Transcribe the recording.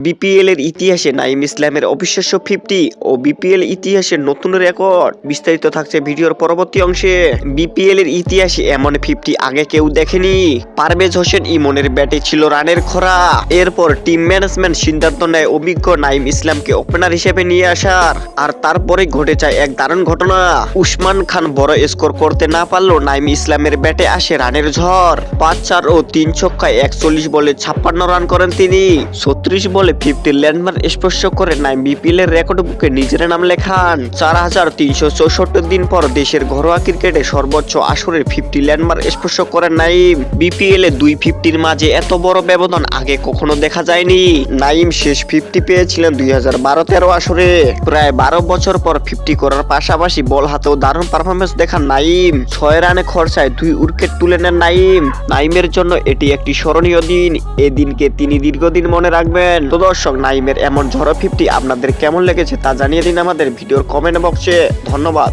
BPL এর ইতিহাসে নাইম ইসলামের অবিশ্বাস্য 50 ও বিপিএল ইতিহাসের নতুন রেকর্ড বিস্তারিত থাকছে ভিডিওর পরবর্তী অংশে। বিপিএল এর ইতিহাসে এমন 50 আগে কেউ দেখেনি। পারভেজ হোসেন ইমনের ব্যাটে ছিল রানের খরা। এরপর টিম ম্যানেজমেন্ট সিদ্ধান্ত নেয় অভিজ্ঞ নাইম ইসলামকে ওপেনার হিসেবে নিয়ে আসার। আর তারপরে ঘটে যায় এক দারুণ ঘটনা। উসমান খান বড় স্কোর করতে না পারলেও নাইম ইসলামের ব্যাটে আসে রানের ঝড়। 5-4 ও 3 ছক্কায় 41 বলে 56 রান করেন তিনি। 36 বলে 50 ল্যান্ডমার্ক স্পর্শ করে নাইম বিপিএল এর রেকর্ড বুকে নিজের নাম লেখান। 4364 দিন পর দেশের ঘরোয়া ক্রিকেটে সর্বোচ্চ আসরের 50 ল্যান্ডমার্ক স্পর্শ করেন নাইম। বিপিএল এ দুই 50-র মাঝে এত বড় ব্যবধান আগে কখনো দেখা যায়নি। নাইম শেষ 50 পেয়েছিলেন 2012-13 আসরে। প্রায় 12 বছর পর 50 করার পাশাপাশি বল হাতেও দারুণ পারফরমেন্স দেখান নাইম। 6 রানে খরচায় 2 উইকেট তুলে নেন নাইম। নাইমের জন্য এটি একটি স্মরণীয় দিন। এই দিনকে তিনি দীর্ঘদিন মনে রাখবেন। তো দর্শক, নাইমের এমন ঝড়ো 50 আপনাদের কেমন লেগেছে তা জানিয়ে দিন আমাদের ভিডিওর কমেন্ট বক্সে। ধন্যবাদ।